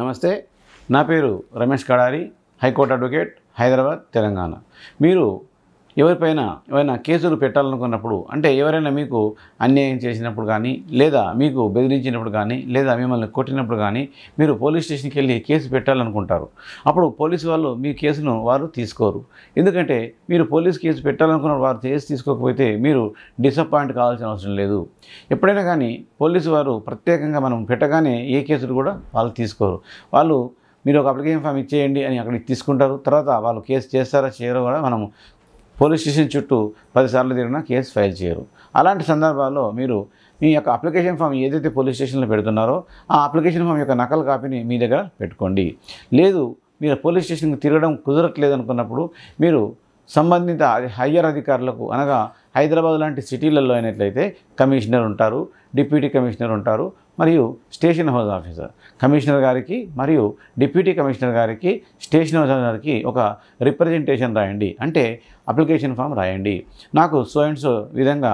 నమస్తే, నా పేరు రమేష్ కడారి, హైకోర్టు అడ్వకేట్, హైదరాబాద్, తెలంగాణ. మీరు ఎవరైనా కేసులు పెట్టాలనుకున్నప్పుడు, అంటే ఎవరైనా మీకు అన్యాయం చేసినప్పుడు కానీ, లేదా మీకు బెదిరించినప్పుడు కానీ, లేదా మిమ్మల్ని కొట్టినప్పుడు కానీ మీరు పోలీస్ స్టేషన్కి వెళ్ళి కేసు పెట్టాలనుకుంటారు. అప్పుడు పోలీసు వాళ్ళు మీ కేసును వారు తీసుకోరు. ఎందుకంటే మీరు పోలీస్ కేసు పెట్టాలనుకున్నప్పుడు వారు కేసు తీసుకోకపోతే మీరు డిసప్పాయింట్ కావాల్సిన అవసరం లేదు. ఎప్పుడైనా కానీ పోలీసు వారు ప్రత్యేకంగా మనం పెట్టగానే ఏ కేసులు కూడా వాళ్ళు తీసుకోరు. వాళ్ళు మీరు ఒక అప్లికేషన్ ఫామ్ ఇచ్చేయండి అని అక్కడికి తీసుకుంటారు. తర్వాత వాళ్ళు కేసు చేస్తారా చేయరో కూడా మనం పోలీస్ స్టేషన్ చుట్టూ 10 సార్లు తిరిగినా కేసు ఫైల్ చేయరు. అలాంటి సందర్భాల్లో మీరు మీ యొక్క అప్లికేషన్ ఫామ్ ఏదైతే పోలీస్ స్టేషన్లో పెడుతున్నారో ఆ అప్లికేషన్ ఫామ్ యొక్క నకలు కాపీని మీ దగ్గర పెట్టుకోండి. లేదు మీరు పోలీస్ స్టేషన్కి తిరగడం కుదరట్లేదు అనుకున్నప్పుడు మీరు సంబంధిత హయ్యర్ అధికారులకు, అనగా హైదరాబాద్ లాంటి సిటీలలో అయినట్లయితే కమిషనర్ ఉంటారు, డిప్యూటీ కమిషనర్ ఉంటారు, మరియు స్టేషన్ హౌస్ ఆఫీసర్. కమిషనర్ గారికి మరియు డిప్యూటీ కమిషనర్ గారికి, స్టేషన్ హౌస్ గారికి ఒక రిప్రజెంటేషన్ రాయండి. అంటే అప్లికేషన్ ఫామ్ రాయండి. నాకు సో అండ్ సో విధంగా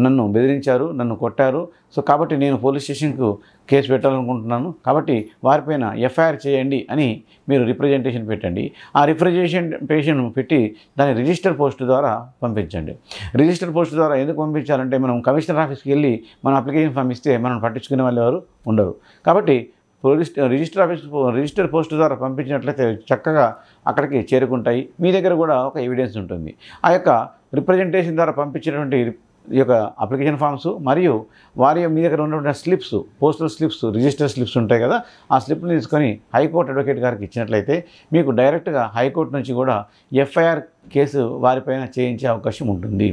నన్ను బెదిరించారు, నన్ను కొట్టారు, సో కాబట్టి నేను పోలీస్ స్టేషన్కు కేసు పెట్టాలనుకుంటున్నాను, కాబట్టి వారిపైన ఎఫ్ఐఆర్ చేయండి అని మీరు రిప్రజెంటేషన్ పెట్టండి. ఆ రిప్రజెంటేషన్ పెట్టి దాన్ని రిజిస్టర్ పోస్ట్ ద్వారా పంపించండి. రిజిస్టర్ పోస్ట్ ద్వారా ఎందుకు పంపించాలంటే మనం కమిషనర్ ఆఫీస్కి వెళ్ళి మన అప్లికేషన్ ఫామ్ ఇస్తే మనం పట్టించుకునే వాళ్ళు ఎవరు ఉండరు. కాబట్టి రిజిస్టర్ పోస్ట్ ద్వారా పంపించినట్లయితే చక్కగా అక్కడికి చేరుకుంటాయి. మీ దగ్గర కూడా ఒక ఎవిడెన్స్ ఉంటుంది. ఆ యొక్క రిప్రజెంటేషన్ ద్వారా పంపించినటువంటి ఈ యొక్క అప్లికేషన్ ఫామ్స్ మరియు వారి మీ దగ్గర ఉన్నటువంటి slips, postal slips, register slips ఉంటాయి కదా, ఆ స్లిప్ని తీసుకొని హైకోర్టు అడ్వకేట్ గారికి ఇచ్చినట్లయితే మీకు డైరెక్ట్గా హైకోర్టు నుంచి కూడా ఎఫ్ఐఆర్ కేసు వారిపైన చేయించే అవకాశం ఉంటుంది.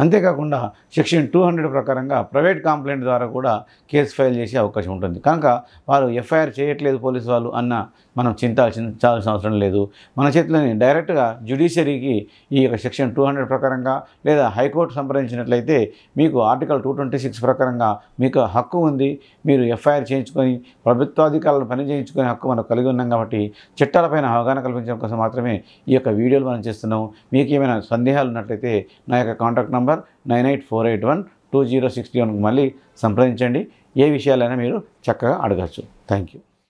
అంతేకాకుండా సెక్షన్ 200 ప్రకారంగా ప్రైవేట్ కంప్లైంట్ ద్వారా కూడా కేసు ఫైల్ చేసే అవకాశం ఉంటుంది. కనుక వారు ఎఫ్ఐఆర్ చేయట్లేదు పోలీసు వాళ్ళు అన్న మనం చింతాల్సిన అవసరం లేదు. మన చేతిలోని డైరెక్ట్గా జ్యుడిషియరీకి ఈ యొక్క సెక్షన్ 200 ప్రకారంగా లేదా హైకోర్టు సంప్రదించినట్లయితే మీకు ఆర్టికల్ 226 ప్రకారంగా మీకు హక్కు ఉంది. మీరు ఎఫ్ఐఆర్ చేయించుకొని ప్రభుత్వాధికారులను పని చేయించుకునే హక్కు మనం కలిగి ఉన్నాం. కాబట్టి చట్టాలపైన అవగాహన కల్పించడం కోసం మాత్రమే ఈ యొక్క వీడియోలు మనం చేస్తున్నాం. మీకు ఏమైనా సందేహాలు ఉన్నట్లయితే నా యొక్క కాంటాక్ట్ నంబర్ 9848120631 మళ్ళీ సంప్రదించండి. ఏ విషయాలైనా మీరు చక్కగా అడగచ్చు. Thank you.